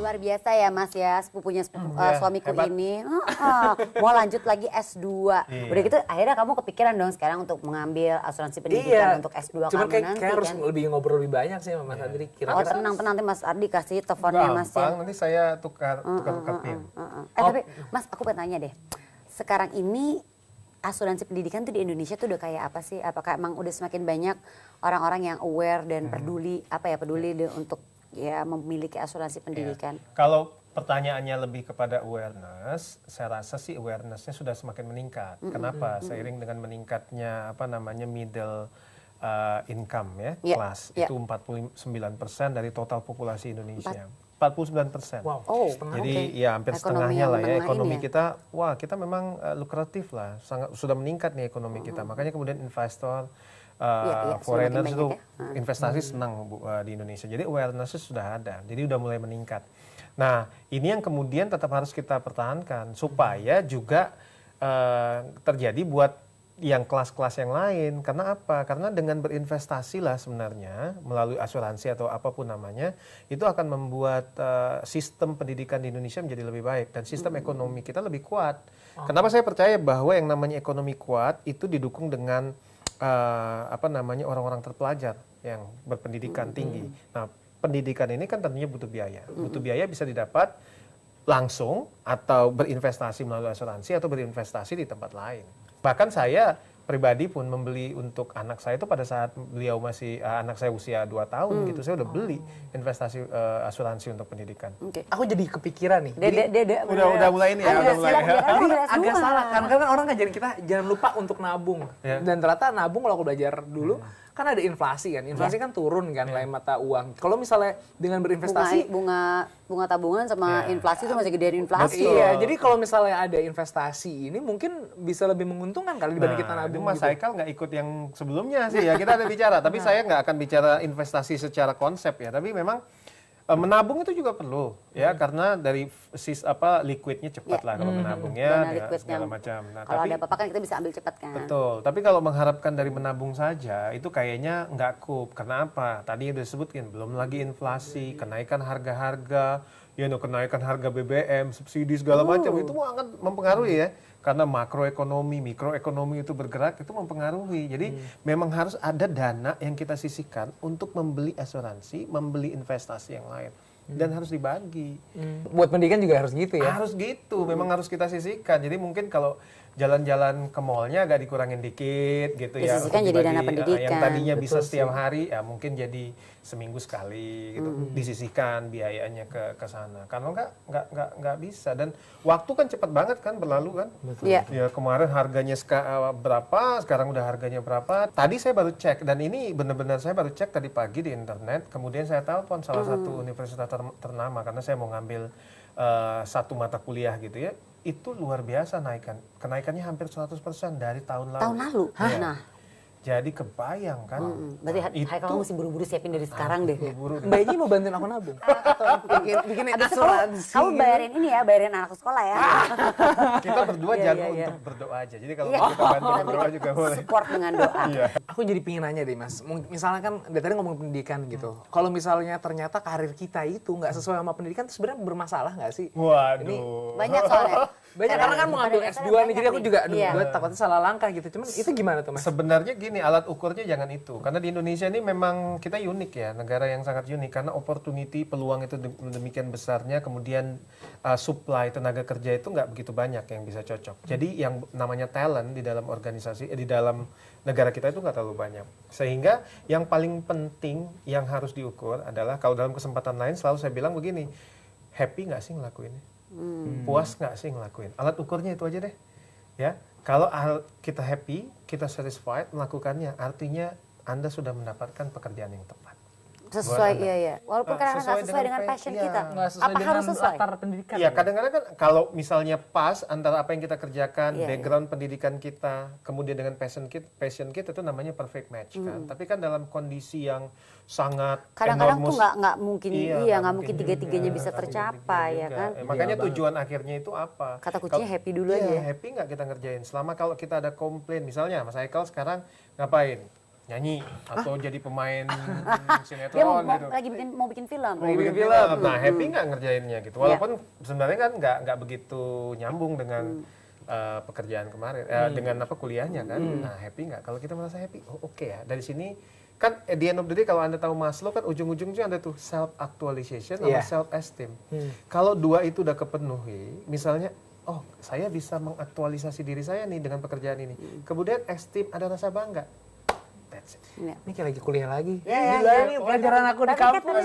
Luar biasa ya Mas ya, suamiku hebat. ini. Mau lanjut lagi S2. Udah gitu akhirnya kamu kepikiran dong sekarang untuk mengambil asuransi pendidikan untuk S2 Cuman kamu nanti kayak harus kan. lebih ngobrol lebih banyak sih sama Mas Andri. Oh Kira-kira tenang, nanti Mas Ardi kasih teleponnya Mas ya. Gampang, nanti saya tukar pin. Tapi Mas aku pengen tanya deh. Sekarang ini asuransi pendidikan tuh di Indonesia tuh udah kayak apa sih? Apakah emang udah semakin banyak orang-orang yang aware dan peduli untuk ya memiliki asuransi pendidikan? Kalau pertanyaannya lebih kepada awareness, saya rasa sih awarenessnya sudah semakin meningkat. Kenapa? Seiring dengan meningkatnya middle income ya, kelas itu 49% dari total populasi Indonesia. 49%. Wow, Jadi ya hampir Ekonomi setengahnya yang lah ya menengah ekonomi ini ya. kita. Wah, kita memang lukratif lah, sudah meningkat nih ekonomi kita. Makanya kemudian investor foreigners semakin itu banyak ya. investasi senang di Indonesia. Jadi awareness-nya sudah ada. Jadi udah mulai meningkat. Nah, ini yang kemudian tetap harus kita pertahankan supaya juga terjadi buat yang kelas-kelas yang lain. Karena apa? Karena dengan berinvestasi lah sebenarnya melalui asuransi atau apapun namanya, itu akan membuat sistem pendidikan di Indonesia menjadi lebih baik dan sistem ekonomi kita lebih kuat. Kenapa saya percaya bahwa yang namanya ekonomi kuat itu didukung dengan orang-orang terpelajar yang berpendidikan tinggi. Nah, pendidikan ini kan tentunya butuh biaya. Butuh biaya bisa didapat langsung atau berinvestasi melalui asuransi atau berinvestasi di tempat lain. Bahkan saya pribadi pun membeli untuk anak saya itu pada saat beliau masih anak saya usia 2 tahun gitu, saya udah beli investasi asuransi untuk pendidikan. Aku jadi kepikiran nih. Dede, Udah mulai ini ya, udah mulai. Jadi agak salah kan karena orang ngajarin kita jangan lupa untuk nabung. Dan ternyata nabung kalau aku belajar dulu kan ada inflasi kan. Inflasi kan turun kan lain mata uang. Kalau misalnya dengan berinvestasi bunga tabungan sama inflasi itu masih gedean inflasi. Iya, jadi kalau misalnya ada investasi ini mungkin bisa lebih menguntungkan kali dibanding kita nabung. Mas Haikal nggak ikut yang sebelumnya sih ya, kita ada bicara. Tapi saya nggak akan bicara investasi secara konsep ya. Tapi memang menabung itu juga perlu ya, karena dari liquidnya cepat lah kalau menabungnya segala macam. Nah, kalau ada apa-apa kan kita bisa ambil cepat kan. Betul, tapi kalau mengharapkan dari menabung saja itu kayaknya nggak cukup. Karena apa? Tadi udah disebutkan, belum lagi inflasi, kenaikan harga-harga, kenaikan harga BBM, subsidi segala macam itu akan mempengaruhi ya. Karena makroekonomi, mikroekonomi itu bergerak, itu mempengaruhi. Jadi memang harus ada dana yang kita sisihkan untuk membeli asuransi, membeli investasi yang lain. Dan harus dibagi. Buat pendidikan juga harus gitu ya? Harus gitu, memang harus kita sisihkan. Jadi mungkin kalau jalan-jalan ke mallnya agak dikurangin dikit gitu ya. Disisihkan jadi dana pendidikan. Yang tadinya bisa setiap hari, ya mungkin jadi seminggu sekali gitu. Disisihkan biayanya ke sana. Kalau nggak bisa. Dan waktu kan cepat banget kan berlalu kan. Iya. Ya kemarin harganya berapa, sekarang udah harganya berapa. Tadi saya baru cek, dan ini benar-benar saya baru cek tadi pagi di internet. Kemudian saya telepon salah satu universitas ternama karena saya mau ngambil satu mata kuliah gitu ya. Itu luar biasa kenaikannya hampir 100% dari tahun lalu. Tahun lalu? Ya. Nah. Jadi kebayang kan. Berarti kamu mesti buru-buru siapin dari sekarang deh. Mbak Iji mau bantuin aku nabung? bikin asuransi. Kamu bayarin anakku sekolah ya. Kita berdua jago untuk berdoa aja. Jadi kalau kita bantu berdoa juga boleh. Support dengan doa. Aku jadi pingin nanya deh Mas. Misalnya kan dari tadi ngomong pendidikan gitu. Kalau misalnya ternyata karir kita itu nggak sesuai sama pendidikan, itu sebenarnya bermasalah nggak sih? Waduh. Banyak soalnya. Banyak karena kan mau ngambil S2 nih, jadi aku juga gue takutnya salah langkah gitu. Cuman itu gimana tuh Mas? Sebenarnya gini, alat ukurnya jangan itu. Karena di Indonesia ini memang kita unik ya, negara yang sangat unik. Karena opportunity, peluang itu demikian besarnya, kemudian supply tenaga kerja itu nggak begitu banyak yang bisa cocok. Jadi yang namanya talent di dalam organisasi, di dalam negara kita itu nggak terlalu banyak. Sehingga yang paling penting yang harus diukur adalah, kalau dalam kesempatan lain selalu saya bilang begini, happy nggak sih ngelakuinnya? Puas nggak sih ngelakuin? Alat ukurnya itu aja deh. Ya, kalau kita happy, kita satisfied melakukannya, artinya Anda sudah mendapatkan pekerjaan yang tepat. Sesuai, iya. Walaupun kadang nggak sesuai dengan passion kita. Apa harus sesuai? Latar pendidikan. Iya, kadang-kadang kan kalau misalnya pas antara apa yang kita kerjakan, background pendidikan kita, kemudian dengan passion kita itu namanya perfect match kan. Tapi kan dalam kondisi yang sangat kadang-kadang tuh enormous, nggak mungkin nggak mungkin tiga-tiganya bisa tercapai ya kan. Makanya tujuan akhirnya itu apa? Kata kuncinya happy dulu aja. Happy nggak kita ngerjain. Selama kalau kita ada komplain, misalnya Mas Haikal sekarang ngapain? nyanyi atau jadi pemain Dia sinetron gitu. lagi mau bikin film. Mau bikin film. Nah, happy nggak ngerjainnya gitu. Walaupun sebenarnya kan nggak begitu nyambung dengan pekerjaan kemarin, dengan kuliahnya kan. Nah, happy nggak? Kalau kita merasa happy, oke ya. Dari sini kan at the end of the day kalau Anda tahu Maslow kan ujung-ujungnya ada tuh self actualization sama self esteem. Kalau dua itu udah kepenuhi, misalnya saya bisa mengaktualisasi diri saya nih dengan pekerjaan ini. Kemudian esteem, ada rasa bangga. That's it. Ini kayak lagi kuliah lagi. Gila ini pelajaran aku di kampus.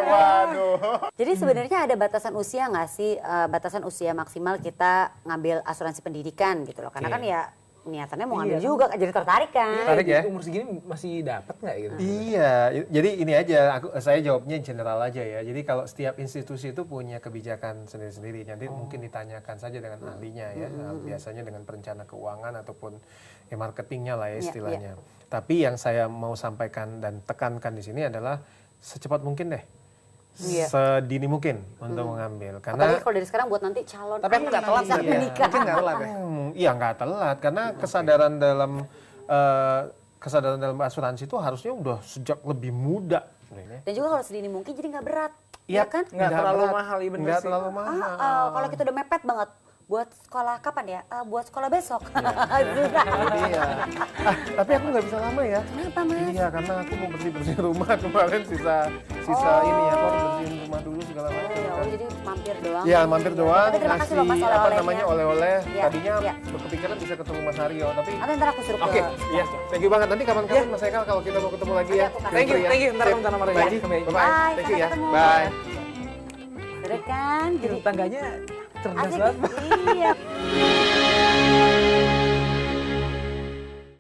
Waduh. Jadi sebenarnya ada batasan usia nggak sih, batasan usia maksimal kita ngambil asuransi pendidikan gitu loh. Karena kan ya niatannya mau ngambil juga, jadi tertarik kan. Tertarik ya? Umur segini masih dapat nggak gitu? Iya, jadi ini aja, saya jawabnya general aja ya. Jadi kalau setiap institusi itu punya kebijakan sendiri-sendiri, nanti mungkin ditanyakan saja dengan ahlinya ya, biasanya dengan perencana keuangan ataupun marketingnya lah ya istilahnya. Tapi yang saya mau sampaikan dan tekankan di sini adalah secepat mungkin deh. Sedini mungkin untuk mengambil, karena apalagi kalau dari sekarang buat nanti calon. Tapi aku nggak telat bisa ya. menikah. Mungkin nggak telat ya. Iya nggak telat, karena kesadaran dalam asuransi itu harusnya udah sejak lebih muda. Dan juga kalau sedini mungkin jadi nggak berat, Iya kan? Nggak terlalu mahal, iya bener Nggak sih. terlalu mahal. Kalau kita udah mepet banget, buat sekolah kapan ya? Buat sekolah besok. Iya. Tapi aku nggak bisa lama ya. Kenapa, Mas? Iya, karena aku mau bersih rumah kemarin sisa ini ya, aku harus bersihin rumah dulu segala macam. Jadi mampir doang. Iya, mampir doang. Tapi terima kasih loh Mas Ngasih oleh-olehnya. oleh-oleh. Iya, Tadinya iya. kepikiran bisa ketemu Mas Haryo, tapi Nanti ntar aku suruh oke, ke. iya. Thank you banget. Nanti kapan-kapan Mas Eka kalau kita mau ketemu lagi ya. Thank you. Ntar kamu tanam Bye. lagi. Bye. Bye, Thank you ya. sampai ketemu. Bye. Seru kan? Jadi Tangganya cerdas asik. banget. Iya.